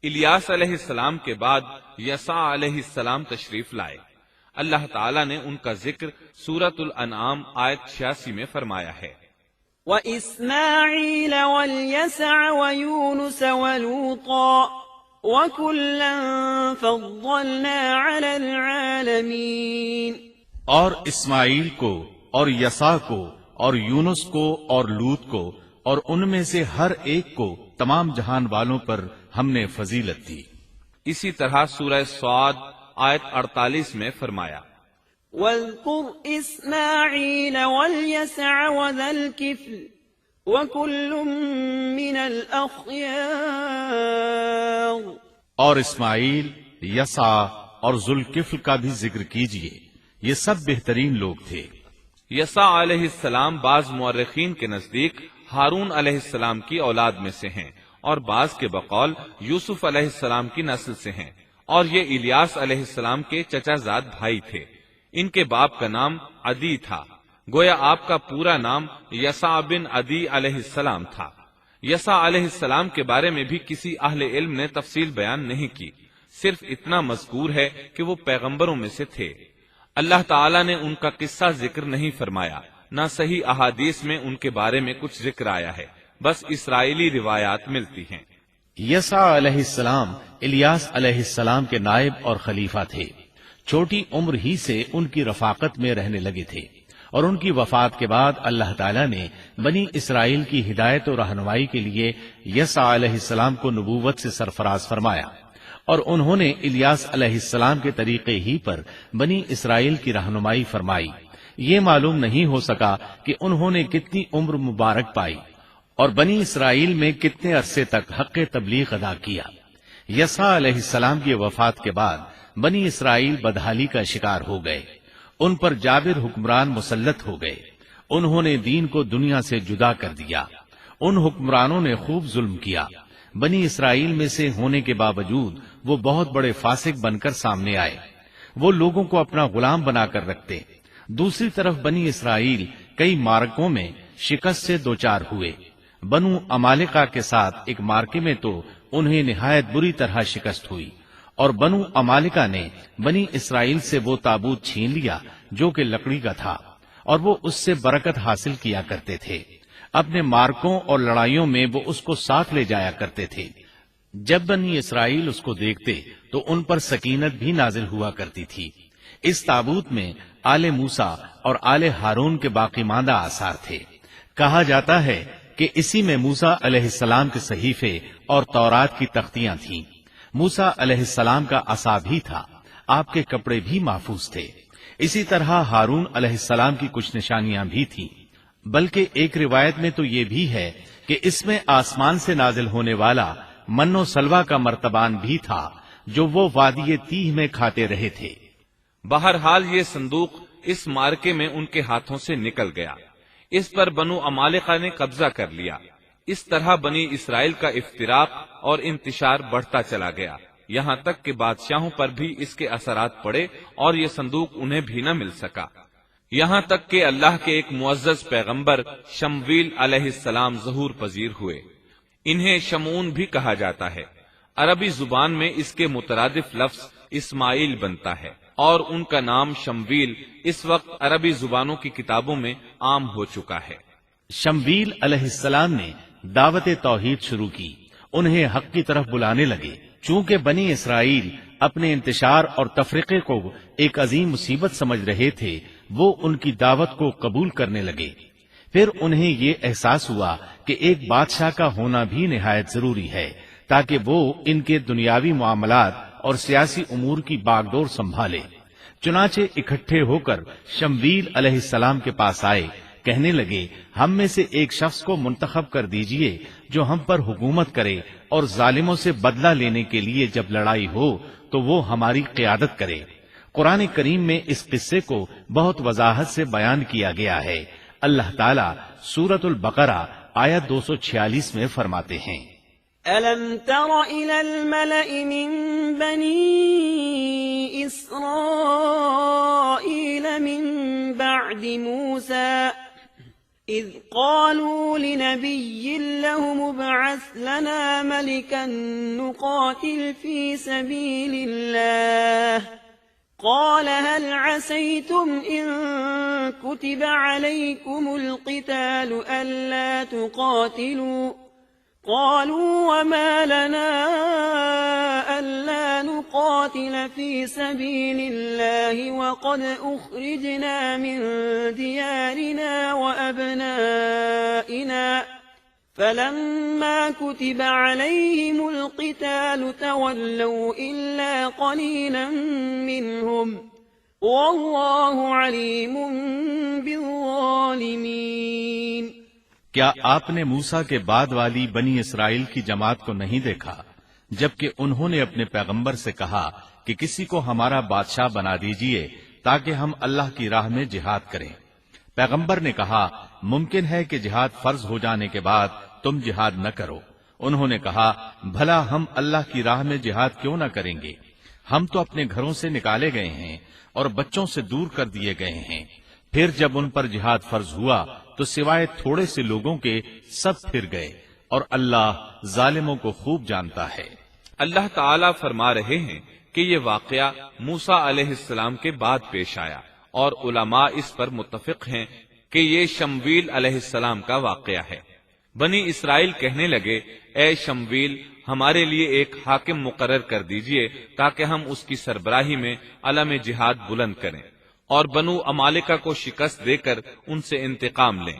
الیاس علیہ السلام کے بعد یسع علیہ السلام تشریف لائے۔ اللہ تعالیٰ نے ان کا ذکر سورۃ الانعام آیت 86 میں فرمایا ہے۔ وَإِسْمَاعِيلَ وَالْيَسَعَ وَيُونُسَ وَلُوطًا وَكُلًّا فَضَّلْنَا عَلَى الْعَالَمِينَ۔ اور اسماعیل کو اور یسع کو اور یونس کو اور لوط کو اور ان میں سے ہر ایک کو تمام جہان والوں پر ہم نے فضیلت دی۔ اسی طرح سورہ صاد آیت 48 میں فرمایا، وَاذْكُرْ إِسْمَاعِيلَ وَالْيَسَعَ وَذَا الْكِفْلِ وَكُلٌّ مِّنَ الْأَخْيَارِ۔ اور اسماعیل، یسع اور ذوالکفل کا بھی ذکر کیجئے، یہ سب بہترین لوگ تھے۔ یسع علیہ السلام بعض مورخین کے نزدیک ہارون علیہ السلام کی اولاد میں سے ہیں، اور بعض کے بقول یوسف علیہ السلام کی نسل سے ہیں، اور یہ الیاس علیہ السلام کے چچا زاد بھائی تھے۔ ان کے باپ کا نام عدی تھا، گویا آپ کا پورا نام یسع بن عدی علیہ السلام تھا۔ یسع علیہ السلام کے بارے میں بھی کسی اہل علم نے تفصیل بیان نہیں کی، صرف اتنا مذکور ہے کہ وہ پیغمبروں میں سے تھے۔ اللہ تعالیٰ نے ان کا قصہ ذکر نہیں فرمایا، نہ صحیح احادیث میں ان کے بارے میں کچھ ذکر آیا ہے، بس اسرائیلی روایات ملتی ہیں۔ یسع علیہ السلام الیاس علیہ السلام کے نائب اور خلیفہ تھے۔ چھوٹی عمر ہی سے ان کی رفاقت میں رہنے لگے تھے، اور ان کی وفات کے بعد اللہ تعالیٰ نے بنی اسرائیل کی ہدایت و رہنمائی کے لیے یسع علیہ السلام کو نبوت سے سرفراز فرمایا، اور انہوں نے الیاس علیہ السلام کے طریقے ہی پر بنی اسرائیل کی رہنمائی فرمائی۔ یہ معلوم نہیں ہو سکا کہ انہوں نے کتنی عمر مبارک پائی اور بنی اسرائیل میں کتنے عرصے تک حق تبلیغ ادا کیا۔ یسع علیہ السلام کی وفات کے بعد بنی اسرائیل بدحالی کا شکار ہو گئے، ان پر جابر حکمران مسلط ہو گئے، انہوں نے دین کو دنیا سے جدا کر دیا۔ ان حکمرانوں نے خوب ظلم کیا، بنی اسرائیل میں سے ہونے کے باوجود وہ بہت بڑے فاسق بن کر سامنے آئے، وہ لوگوں کو اپنا غلام بنا کر رکھتے۔ دوسری طرف بنی اسرائیل کئی مارکوں میں شکست سے دوچار ہوئے۔ بنو عمالقہ کے ساتھ ایک مارکے میں تو انہیں نہایت بری طرح شکست ہوئی، اور بنو عمالقہ نے بنی اسرائیل سے وہ تابوت چھین لیا جو کہ لکڑی کا تھا، اور وہ اس سے برکت حاصل کیا کرتے تھے۔ اپنے مارکوں اور لڑائیوں میں وہ اس کو ساتھ لے جایا کرتے تھے۔ جب بنی اسرائیل اس کو دیکھتے تو ان پر سکینت بھی نازل ہوا کرتی تھی۔ اس تابوت میں آل موسیٰ اور آل ہارون کے باقی ماندہ آثار تھے۔ کہا جاتا ہے کہ اسی میں موسیٰ علیہ السلام کے صحیفے اور تورات کی تختیاں تھیں۔ موسیٰ علیہ السلام کا عصا بھی تھا، آپ کے کپڑے بھی محفوظ تھے۔ اسی طرح ہارون علیہ السلام کی کچھ نشانیاں بھی تھیں، بلکہ ایک روایت میں تو یہ بھی ہے کہ اس میں آسمان سے نازل ہونے والا من و سلوہ کا مرتبان بھی تھا جو وہ وادی تیہ میں کھاتے رہے تھے۔ بہرحال یہ صندوق اس مارکے میں ان کے ہاتھوں سے نکل گیا، اس پر بنو عمالقہ نے قبضہ کر لیا۔ اس طرح بنی اسرائیل کا افتراق اور انتشار بڑھتا چلا گیا، یہاں تک کہ بادشاہوں پر بھی اس کے اثرات پڑے اور یہ صندوق انہیں بھی نہ مل سکا، یہاں تک کہ اللہ کے ایک معزز پیغمبر شمویل علیہ السلام ظہور پذیر ہوئے۔ انہیں شمعون بھی کہا جاتا ہے۔ عربی زبان میں اس کے مترادف لفظ اسماعیل بنتا ہے، اور ان کا نام شمویل اس وقت عربی زبانوں کی کتابوں میں عام ہو چکا ہے۔ شمویل علیہ السلام نے دعوت توحید شروع کی، انہیں حق کی طرف بلانے لگے۔ چونکہ بنی اسرائیل اپنے انتشار اور تفرقے کو ایک عظیم مصیبت سمجھ رہے تھے، وہ ان کی دعوت کو قبول کرنے لگے۔ پھر انہیں یہ احساس ہوا کہ ایک بادشاہ کا ہونا بھی نہایت ضروری ہے تاکہ وہ ان کے دنیاوی معاملات اور سیاسی امور کی باغ ڈور سنبھالے۔ چنانچہ اکٹھے ہو کر شمویل علیہ السلام کے پاس آئے، کہنے لگے، ہم میں سے ایک شخص کو منتخب کر دیجئے جو ہم پر حکومت کرے، اور ظالموں سے بدلہ لینے کے لیے جب لڑائی ہو تو وہ ہماری قیادت کرے۔ قرآن کریم میں اس قصے کو بہت وضاحت سے بیان کیا گیا ہے۔ اللہ تعالیٰ سورۃ البقرہ آیت 246 میں فرماتے ہیں، أَلَمْ تَرَ إِلَى الْمَلَإِ مِنْ بَنِي إِسْرَائِيلَ مِنْ بَعْدِ مُوسَى إذ قالوا لنبي لهم ابعث لنا ملكا نقاتل في سبيل الله قال هل عسيتم إن كتب عليكم القتال ألا تقاتلوا قالوا وما لنا ألا نقاتل في سبيل الله وقد أخرجنا من ديارنا وأبنائنا فلما كتب عليهم القتال تولوا إلا قليلا منهم والله عليم بالظالمين۔ کیا آپ نے موسیٰ کے بعد والی بنی اسرائیل کی جماعت کو نہیں دیکھا جبکہ انہوں نے اپنے پیغمبر سے کہا کہ کسی کو ہمارا بادشاہ بنا دیجئے تاکہ ہم اللہ کی راہ میں جہاد کریں؟ پیغمبر نے کہا ممکن ہے کہ جہاد فرض ہو جانے کے بعد تم جہاد نہ کرو۔ انہوں نے کہا بھلا ہم اللہ کی راہ میں جہاد کیوں نہ کریں گے؟ ہم تو اپنے گھروں سے نکالے گئے ہیں اور بچوں سے دور کر دیے گئے ہیں۔ پھر جب ان پر جہاد فرض ہوا تو سوائے تھوڑے سے لوگوں کے سب پھر گئے اور اللہ ظالموں کو خوب جانتا ہے۔ اللہ تعالیٰ فرما رہے ہیں کہ یہ واقعہ موسیٰ علیہ السلام کے بعد پیش آیا اور علماء اس پر متفق ہیں کہ یہ شمویل علیہ السلام کا واقعہ ہے۔ بنی اسرائیل کہنے لگے اے شمویل ہمارے لیے ایک حاکم مقرر کر دیجئے تاکہ ہم اس کی سربراہی میں علم جہاد بلند کریں اور بنو عمالقہ کو شکست دے کر ان سے انتقام لیں۔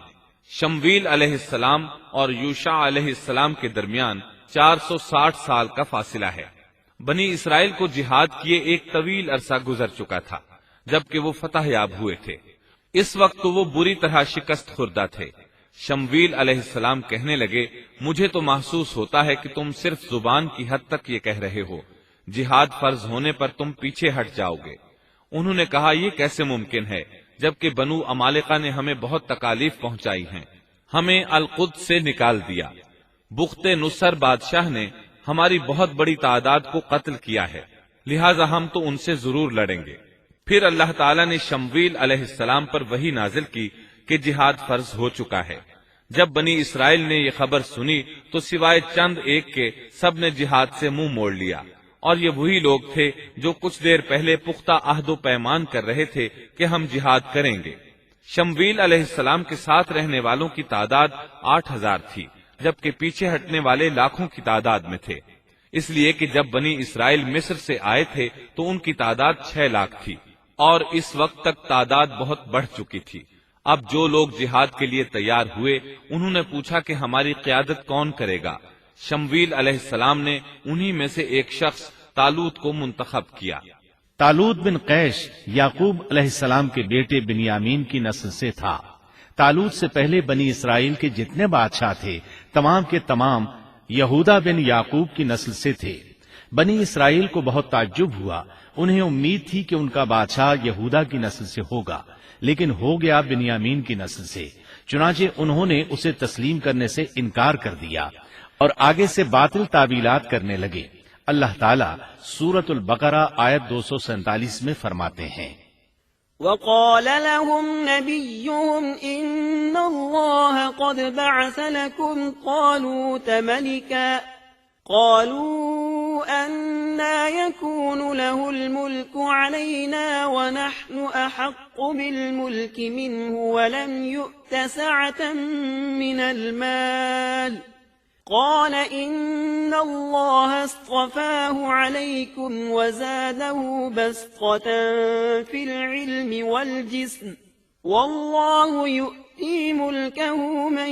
شمویل علیہ السلام اور یوشع علیہ السلام کے درمیان 460 سال کا فاصلہ ہے۔ بنی اسرائیل کو جہاد کیے ایک طویل عرصہ گزر چکا تھا جبکہ وہ فتح یاب ہوئے تھے۔ اس وقت تو وہ بری طرح شکست خوردہ تھے۔ شمویل علیہ السلام کہنے لگے مجھے تو محسوس ہوتا ہے کہ تم صرف زبان کی حد تک یہ کہہ رہے ہو، جہاد فرض ہونے پر تم پیچھے ہٹ جاؤ گے۔ انہوں نے کہا یہ کیسے ممکن ہے جبکہ بنو عمالقہ نے ہمیں بہت تکالیف پہنچائی ہیں، ہمیں القدس سے نکال دیا۔ بخت نصر بادشاہ نے ہماری بہت بڑی تعداد کو قتل کیا ہے، لہٰذا ہم تو ان سے ضرور لڑیں گے۔ پھر اللہ تعالیٰ نے شمویل علیہ السلام پر وحی نازل کی کہ جہاد فرض ہو چکا ہے۔ جب بنی اسرائیل نے یہ خبر سنی تو سوائے چند ایک کے سب نے جہاد سے منہ موڑ لیا، اور یہ وہی لوگ تھے جو کچھ دیر پہلے پختہ عہد و پیمان کر رہے تھے کہ ہم جہاد کریں گے۔ شمویل علیہ السلام کے ساتھ رہنے والوں کی تعداد 8000 تھی، جبکہ پیچھے ہٹنے والے لاکھوں کی تعداد میں تھے، اس لیے کہ جب بنی اسرائیل مصر سے آئے تھے تو ان کی تعداد 6 لاکھ تھی، اور اس وقت تک تعداد بہت بڑھ چکی تھی۔ اب جو لوگ جہاد کے لیے تیار ہوئے انہوں نے پوچھا کہ ہماری قیادت کون کرے گا؟ شمویل علیہ السلام نے انہی میں سے ایک شخص طالوت کو منتخب کیا۔ طالوت بن قیش یعقوب علیہ السلام کے بیٹے بنیامین کی نسل سے تھا۔ طالوت سے پہلے بنی اسرائیل کے جتنے بادشاہ تھے تمام کے تمام یہودا بن یعقوب کی نسل سے تھے۔ بنی اسرائیل کو بہت تعجب ہوا، انہیں امید تھی کہ ان کا بادشاہ یہودا کی نسل سے ہوگا، لیکن ہو گیا بنیامین کی نسل سے۔ چنانچہ انہوں نے اسے تسلیم کرنے سے انکار کر دیا اور آگے سے باطل تعویلات کرنے لگے۔ اللہ تعالیٰ سورۃ البقرہ آیت 247 میں فرماتے ہیں وقال لهم نبيهم إن الله قد بعث لكم طالوت ملكا قالوا أنى يكون له الملك علينا ونحن أحق بالملك منه ولم يؤت سعة من المال قال إن الله اصطفاه عليكم وزاده بسطة في العلم والجسم والله يؤتي ملكه من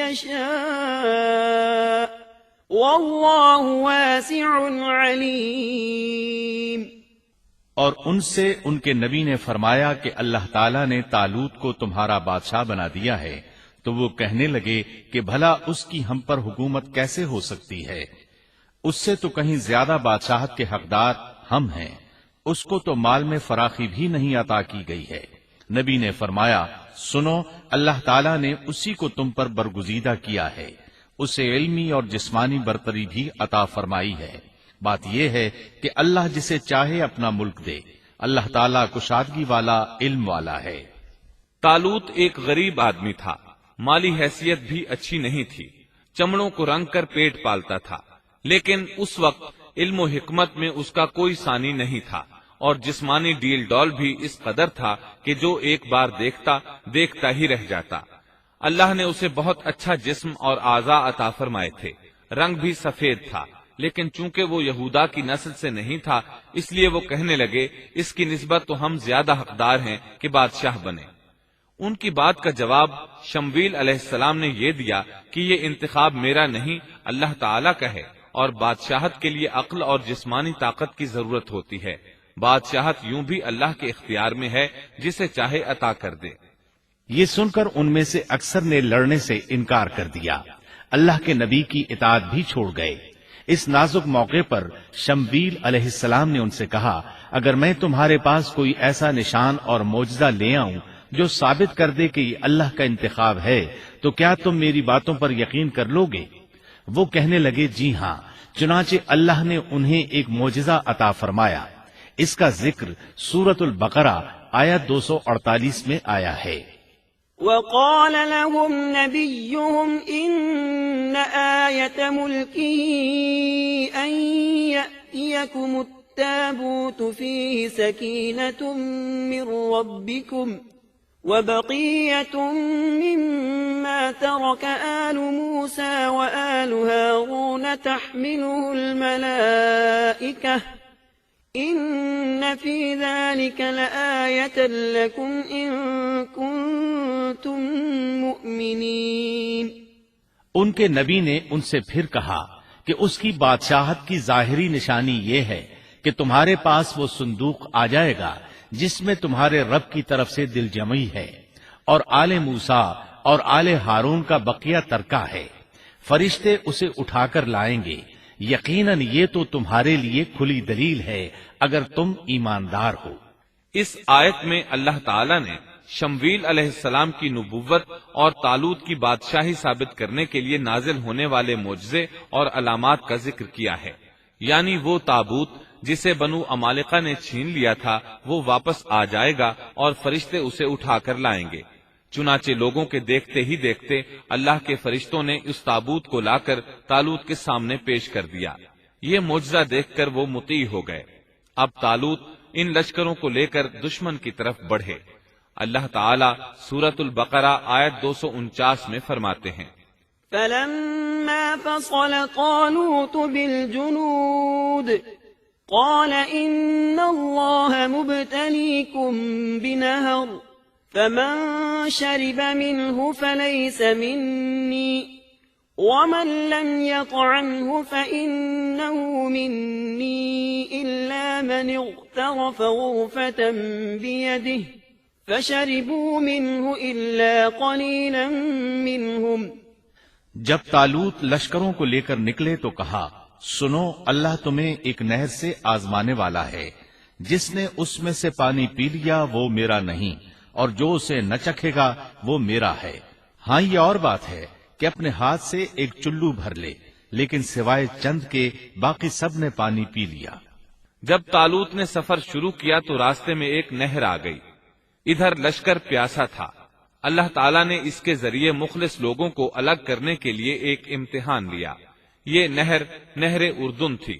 يشاء والله واسع عليم۔ اور ان سے ان کے نبی نے فرمایا کہ اللہ تعالیٰ نے طالوت کو تمہارا بادشاہ بنا دیا ہے، تو وہ کہنے لگے کہ بھلا اس کی ہم پر حکومت کیسے ہو سکتی ہے؟ اس سے تو کہیں زیادہ بادشاہت کے حقدار ہم ہیں، اس کو تو مال میں فراخی بھی نہیں عطا کی گئی ہے۔ نبی نے فرمایا سنو، اللہ تعالیٰ نے اسی کو تم پر برگزیدہ کیا ہے، اسے علمی اور جسمانی برتری بھی عطا فرمائی ہے۔ بات یہ ہے کہ اللہ جسے چاہے اپنا ملک دے، اللہ تعالیٰ کشادگی والا، علم والا ہے۔ طالوت ایک غریب آدمی تھا مالی حیثیت بھی اچھی نہیں تھی، چمڑوں کو رنگ کر پیٹ پالتا تھا، لیکن اس وقت علم و حکمت میں اس کا کوئی ثانی نہیں تھا، اور جسمانی ڈیل ڈول بھی اس قدر تھا کہ جو ایک بار دیکھتا ہی رہ جاتا۔ اللہ نے اسے بہت اچھا جسم اور اعضاء عطا فرمائے تھے، رنگ بھی سفید تھا، لیکن چونکہ وہ یہودا کی نسل سے نہیں تھا، اس لیے وہ کہنے لگے اس کی نسبت تو ہم زیادہ حقدار ہیں کہ بادشاہ بنے۔ ان کی بات کا جواب شمویل علیہ السلام نے یہ دیا کہ یہ انتخاب میرا نہیں، اللہ تعالیٰ کا ہے، اور بادشاہت کے لیے عقل اور جسمانی طاقت کی ضرورت ہوتی ہے۔ بادشاہت یوں بھی اللہ کے اختیار میں ہے، جسے چاہے عطا کر دے۔ یہ سن کر ان میں سے اکثر نے لڑنے سے انکار کر دیا، اللہ کے نبی کی اطاعت بھی چھوڑ گئے۔ اس نازک موقع پر شمویل علیہ السلام نے ان سے کہا، اگر میں تمہارے پاس کوئی ایسا نشان اور معجزہ لے آؤں جو ثابت کر دے کہ یہ اللہ کا انتخاب ہے، تو کیا تم میری باتوں پر یقین کر لو گے؟ وہ کہنے لگے جی ہاں۔ چنانچہ اللہ نے انہیں ایک معجزہ عطا فرمایا۔ اس کا ذکر سورۃ البقرہ آیت 248 میں آیا ہے۔ وقال لهم نبيهم إن آية ملكه أن يأتيكم التابوت فيه سكينة من ربكم وبقية مما ترك آل موسى وآل هارون تحمله الملائكة إن في ذلك لآية لكم إن كنتم مؤمنين۔ ان کے نبی نے ان سے پھر کہا کہ اس کی بادشاہت کی ظاہری نشانی یہ ہے کہ تمہارے پاس وہ صندوق آ جائے گا جس میں تمہارے رب کی طرف سے دل جمعی ہے، اور آل موسیٰ اور آل ہارون کا بقیہ ترکہ ہے، فرشتے اسے اٹھا کر لائیں گے۔ یقیناً یہ تو تمہارے لیے کھلی دلیل ہے اگر تم ایماندار ہو۔ اس آیت میں اللہ تعالیٰ نے شمویل علیہ السلام کی نبوت اور طالوت کی بادشاہی ثابت کرنے کے لیے نازل ہونے والے معجزے اور علامات کا ذکر کیا ہے، یعنی وہ تابوت جسے بنو عمالقہ نے چھین لیا تھا وہ واپس آ جائے گا اور فرشتے اسے اٹھا کر لائیں گے۔ چنانچہ لوگوں کے دیکھتے ہی دیکھتے اللہ کے فرشتوں نے اس تابوت کو لا کر طالوت کے سامنے پیش کر دیا۔ یہ معجزہ دیکھ کر وہ مطیع ہو گئے۔ اب طالوت ان لشکروں کو لے کر دشمن کی طرف بڑھے۔ اللہ تعالیٰ سورۃ البقرہ آیت 249 میں فرماتے ہیں، فلما فصل طالوت بالجنود قال إن الله مبتليكم بنهر فمن شرب منه فليس مني ومن لم يطعمه فإنه مني إلا من اغترف غرفة بيده فشربوا منه إلا قليلا منهم۔ جب طالوت لشکروں کو لے کر نکلے تو کہا، سنو، اللہ تمہیں ایک نہر سے آزمانے والا ہے، جس نے اس میں سے پانی پی لیا وہ میرا نہیں، اور جو اسے نہ چکھے گا وہ میرا ہے۔ ہاں یہ اور بات ہے کہ اپنے ہاتھ سے ایک چلو بھر لے، لیکن سوائے چند کے باقی سب نے پانی پی لیا۔ جب طالوت نے سفر شروع کیا تو راستے میں ایک نہر آ گئی، ادھر لشکر پیاسا تھا۔ اللہ تعالیٰ نے اس کے ذریعے مخلص لوگوں کو الگ کرنے کے لیے ایک امتحان لیا۔ یہ نہر اردن تھی،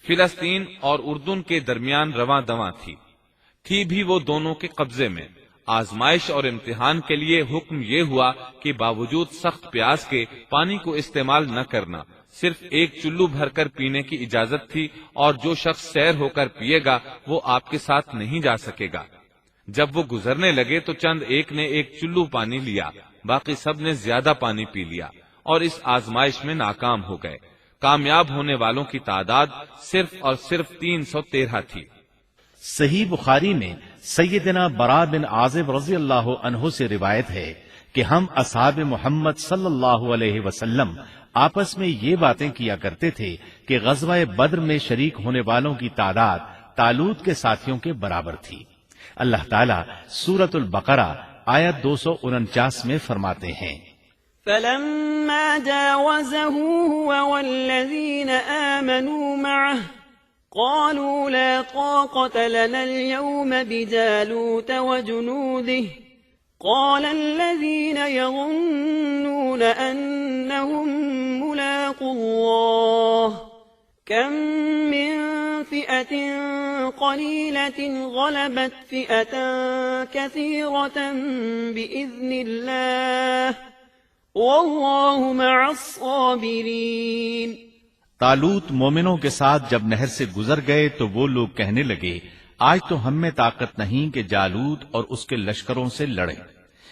فلسطین اور اردن کے درمیان رواں دواں تھی بھی وہ دونوں کے قبضے میں۔ آزمائش اور امتحان کے لیے حکم یہ ہوا کہ باوجود سخت پیاس کے پانی کو استعمال نہ کرنا، صرف ایک چلو بھر کر پینے کی اجازت تھی، اور جو شخص سیر ہو کر پیے گا وہ آپ کے ساتھ نہیں جا سکے گا۔ جب وہ گزرنے لگے تو چند ایک نے ایک چلو پانی لیا، باقی سب نے زیادہ پانی پی لیا اور اس آزمائش میں ناکام ہو گئے۔ کامیاب ہونے والوں کی تعداد صرف اور صرف 313 تھی۔ صحیح بخاری میں سیدنا برا بن عازب رضی اللہ عنہ سے روایت ہے کہ ہم اصحاب محمد صلی اللہ علیہ وسلم آپس میں یہ باتیں کیا کرتے تھے کہ غزوہ بدر میں شریک ہونے والوں کی تعداد طالوت کے ساتھیوں کے برابر تھی۔ اللہ تعالیٰ سورۃ البقرہ آیت 249 میں فرماتے ہیں، فلما جاوزه هو والذين آمنوا معه قالوا لا طاقة لنا اليوم بجالوت وجنوده قال الذين يظنون أنهم ملاقو الله كم من فئة قليلة غلبت فئة كثيرة بإذن الله والله مع الصابرين۔ طالوت مومنوں کے ساتھ جب نہر سے گزر گئے تو وہ لوگ کہنے لگے، آج تو ہم میں طاقت نہیں کہ جالوت اور اس کے لشکروں سے لڑیں،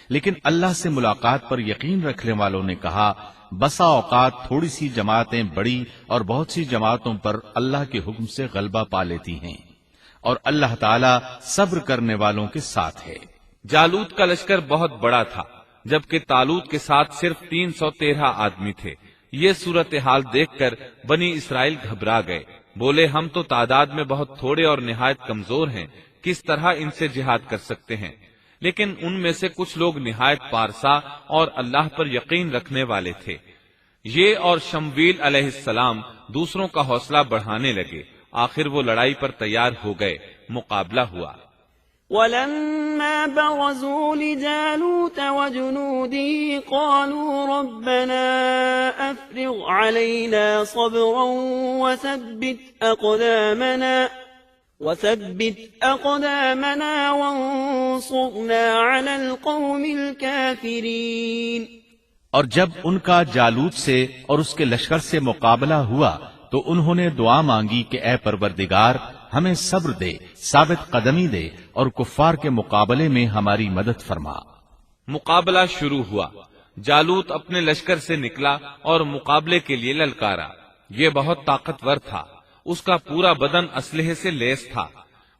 لیکن اللہ سے ملاقات پر یقین رکھنے والوں نے کہا، بسا اوقات تھوڑی سی جماعتیں بڑی اور بہت سی جماعتوں پر اللہ کے حکم سے غلبہ پا لیتی ہیں، اور اللہ تعالی صبر کرنے والوں کے ساتھ ہے۔ جالوت کا لشکر بہت بڑا تھا، جبکہ طالوت کے ساتھ صرف 313 آدمی تھے۔ یہ صورتحال دیکھ کر بنی اسرائیل گھبرا گئے، بولے ہم تو تعداد میں بہت تھوڑے اور نہایت کمزور ہیں، کس طرح ان سے جہاد کر سکتے ہیں؟ لیکن ان میں سے کچھ لوگ نہایت پارسا اور اللہ پر یقین رکھنے والے تھے۔ یہ اور شمویل علیہ السلام دوسروں کا حوصلہ بڑھانے لگے، آخر وہ لڑائی پر تیار ہو گئے، مقابلہ ہوا۔ ولما برزوا لجالوت وجنوده قالوا ربنا أفرغ علينا صبرا وثبت أقدامنا وانصرنا على القوم الكافرين۔ اور جب ان کا جالوت سے اور اس کے لشکر سے مقابلہ ہوا تو انہوں نے دعا مانگی کہ اے پروردگار ہمیں صبر دے، ثابت قدمی دے اور کفار کے مقابلے میں ہماری مدد فرما۔ مقابلہ شروع ہوا۔ جالوت اپنے لشکر سے نکلا اور مقابلے کے لیے للکارا۔ یہ بہت طاقتور تھا، اس کا پورا بدن اسلحے سے لیس تھا۔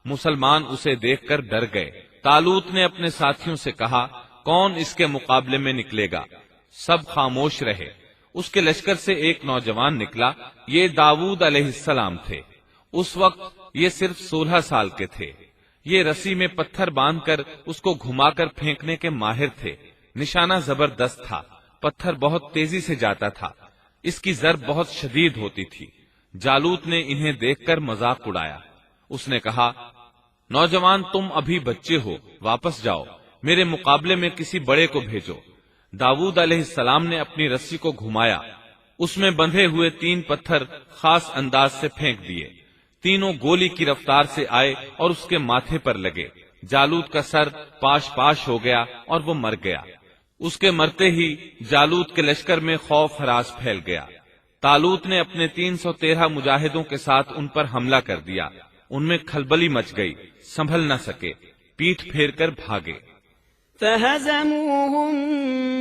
مسلمان اسے دیکھ کر ڈر گئے۔ طالوت نے اپنے ساتھیوں سے کہا، کون اس کے مقابلے میں نکلے گا؟ سب خاموش رہے۔ اس کے لشکر سے ایک نوجوان نکلا، یہ داؤد علیہ السلام تھے۔ اس وقت یہ صرف 16 سال کے تھے۔ یہ رسی میں پتھر باندھ کر اس کو گھما کر پھینکنے کے ماہر تھے۔ نشانہ زبردست تھا، پتھر بہت تیزی سے جاتا تھا، اس کی ضرب بہت شدید ہوتی تھی۔ جالوت نے انہیں دیکھ کر مذاق اڑایا۔ اس نے کہا، نوجوان تم ابھی بچے ہو، واپس جاؤ، میرے مقابلے میں کسی بڑے کو بھیجو۔ داؤد علیہ السلام نے اپنی رسی کو گھمایا، اس میں بندھے ہوئے 3 پتھر خاص انداز سے پھینک دیے۔ تینوں گولی کی رفتار سے آئے اور اس کے ماتھے پر لگے۔ جالوت کا سر پاش ہو گیا اور وہ مر گیا۔ اس کے مرتے ہی جالوت کے لشکر میں خوف ہراس پھیل گیا۔ طالوت نے اپنے 313 مجاہدوں کے ساتھ ان پر حملہ کر دیا۔ ان میں کھلبلی مچ گئی، سنبھل نہ سکے، پیٹھ پھیر کر بھاگے۔ فَهَزَمُوهُمْ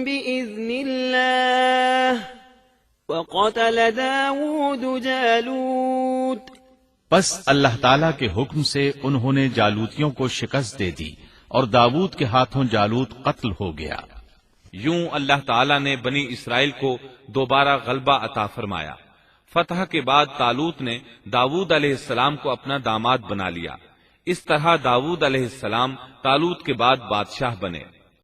بِإِذْنِ اللَّهِ وَقَتَلَ دَاوُودُ جَالُوتَ۔ پس اللہ تعالیٰ کے حکم سے انہوں نے جالوتیوں کو شکست دے دی اور داؤد کے ہاتھوں جالوت قتل ہو گیا۔ یوں اللہ تعالیٰ نے بنی اسرائیل کو دوبارہ غلبہ عطا فرمایا۔ فتح کے بعد طالوت نے داؤد علیہ السلام کو اپنا داماد بنا لیا۔ اس طرح داؤد علیہ السلام طالوت کے بعد بادشاہ بنے۔